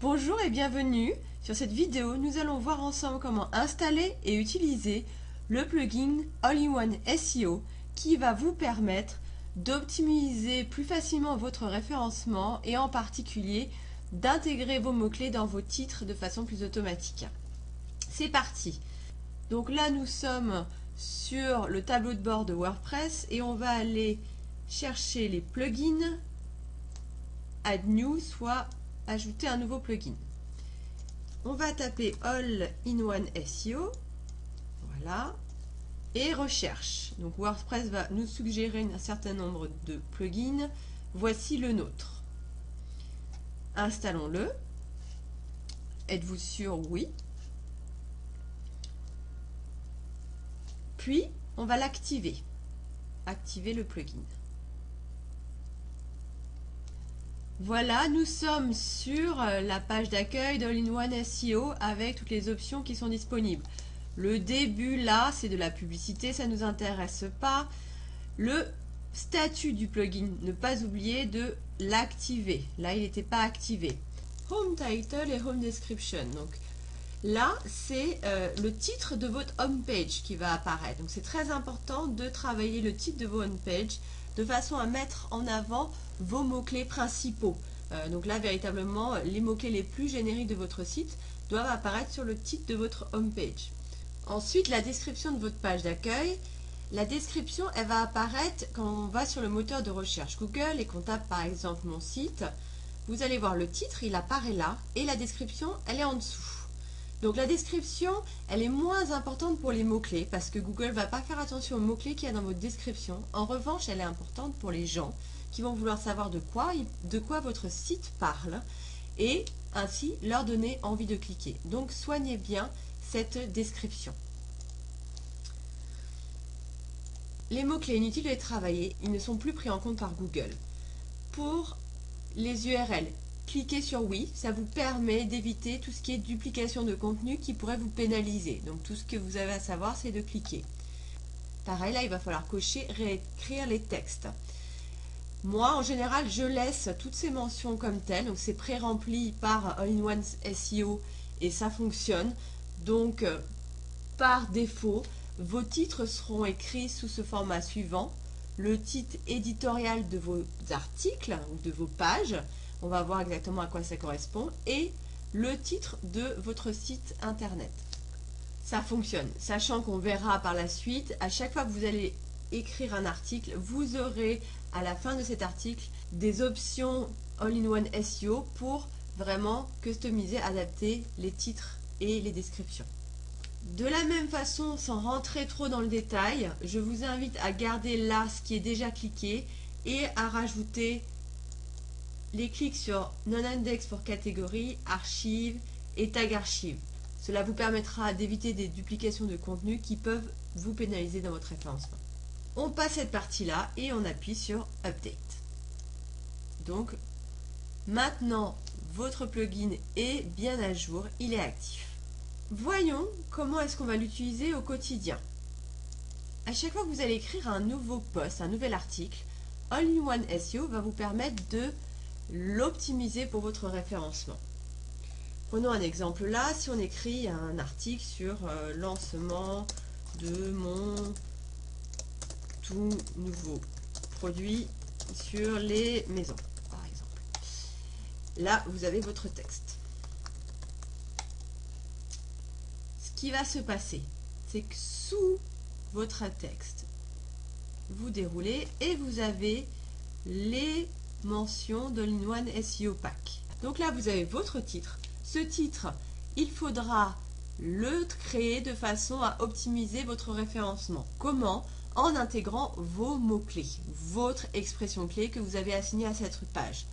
Bonjour et bienvenue. Sur cette vidéo, nous allons voir ensemble comment installer et utiliser le plugin All-in-One SEO qui va vous permettre d'optimiser plus facilement votre référencement et en particulier d'intégrer vos mots-clés dans vos titres de façon plus automatique. C'est parti. Donc là, nous sommes sur le tableau de bord de WordPress et on va aller chercher les plugins, Add New, soit ajouter un nouveau plugin. On va taper All-in-One SEO, voilà, et recherche. Donc WordPress va nous suggérer un certain nombre de plugins. Voici le nôtre. Installons-le. Êtes-vous sûr? Oui. Puis, on va l'activer. Activer le plugin. Voilà, nous sommes sur la page d'accueil d'All-in-One SEO avec toutes les options qui sont disponibles. Le début, là, c'est de la publicité, ça ne nous intéresse pas. Le statut du plugin, ne pas oublier de l'activer. Là, il n'était pas activé. Home Title et Home Description. Donc là, c'est le titre de votre home page qui va apparaître. Donc c'est très important de travailler le titre de vos home page de façon à mettre en avant vos mots-clés principaux. Donc là, véritablement, les mots-clés les plus génériques de votre site doivent apparaître sur le titre de votre home page. Ensuite, la description de votre page d'accueil. La description, elle va apparaître quand on va sur le moteur de recherche Google et qu'on tape par exemple mon site. Vous allez voir le titre, il apparaît là, et la description, elle est en dessous. Donc la description, elle est moins importante pour les mots-clés parce que Google ne va pas faire attention aux mots-clés qu'il y a dans votre description. En revanche, elle est importante pour les gens qui vont vouloir savoir de quoi votre site parle et ainsi leur donner envie de cliquer. Donc soignez bien cette description. Les mots-clés inutiles de les travailler, ils ne sont plus pris en compte par Google. Pour les URL, cliquez sur oui, ça vous permet d'éviter tout ce qui est duplication de contenu qui pourrait vous pénaliser. Donc tout ce que vous avez à savoir, c'est de cliquer. Pareil, là, il va falloir cocher réécrire les textes. Moi, en général, je laisse toutes ces mentions comme telles. Donc c'est pré-rempli par All-in-One SEO et ça fonctionne. Donc par défaut, vos titres seront écrits sous ce format suivant. Le titre éditorial de vos articles ou de vos pages. On va voir exactement à quoi ça correspond. Et le titre de votre site internet. Ça fonctionne. Sachant qu'on verra par la suite, à chaque fois que vous allez écrire un article, vous aurez à la fin de cet article des options All-in-One SEO pour vraiment customiser, adapter les titres et les descriptions. De la même façon, sans rentrer trop dans le détail, je vous invite à garder là ce qui est déjà cliqué et à rajouter les clics sur non-index pour catégorie, archive et tag archive. Cela vous permettra d'éviter des duplications de contenu qui peuvent vous pénaliser dans votre référencement. On passe cette partie-là et on appuie sur Update. Donc, maintenant, votre plugin est bien à jour, il est actif. Voyons comment est-ce qu'on va l'utiliser au quotidien. À chaque fois que vous allez écrire un nouveau post, un nouvel article, All-in-One SEO va vous permettre de l'optimiser pour votre référencement. Prenons un exemple là, si on écrit un article sur lancement de mon tout nouveau produit sur les maisons, par exemple. Là, vous avez votre texte. Ce qui va se passer, c'est que sous votre texte, vous déroulez et vous avez les mention d'All-in-One SEO Pack. Donc là, vous avez votre titre. Ce titre, il faudra le créer de façon à optimiser votre référencement. Comment? En intégrant vos mots-clés, votre expression clé que vous avez assignée à cette page.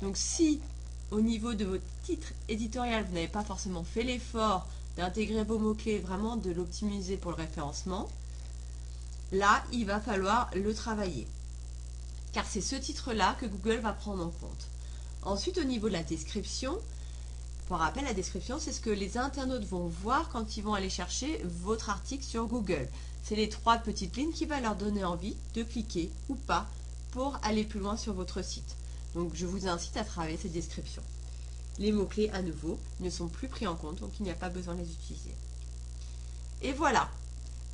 Donc si au niveau de votre titre éditorial, vous n'avez pas forcément fait l'effort d'intégrer vos mots-clés, vraiment de l'optimiser pour le référencement, là, il va falloir le travailler. Car c'est ce titre-là que Google va prendre en compte. Ensuite, au niveau de la description, pour rappel, la description, c'est ce que les internautes vont voir quand ils vont aller chercher votre article sur Google. C'est les 3 petites lignes qui vont leur donner envie de cliquer ou pas pour aller plus loin sur votre site. Donc, je vous incite à travailler cette description. Les mots-clés, à nouveau, ne sont plus pris en compte, donc il n'y a pas besoin de les utiliser. Et voilà,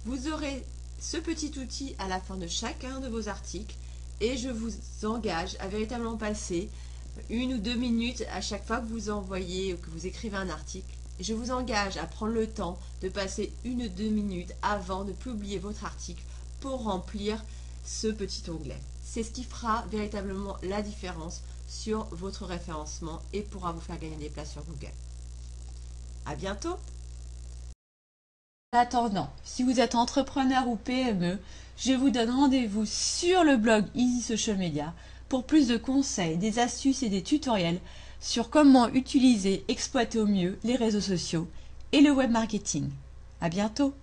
vous aurez ce petit outil à la fin de chacun de vos articles et je vous engage à véritablement passer 1 ou 2 minutes à chaque fois que vous envoyez ou que vous écrivez un article. Et je vous engage à prendre le temps de passer 1 ou 2 minutes avant de publier votre article pour remplir ce petit onglet. C'est ce qui fera véritablement la différence sur votre référencement et pourra vous faire gagner des places sur Google. À bientôt! En attendant, si vous êtes entrepreneur ou PME, je vous donne rendez-vous sur le blog Easy Social Media pour plus de conseils, des astuces et des tutoriels sur comment utiliser, exploiter au mieux les réseaux sociaux et le web marketing. À bientôt!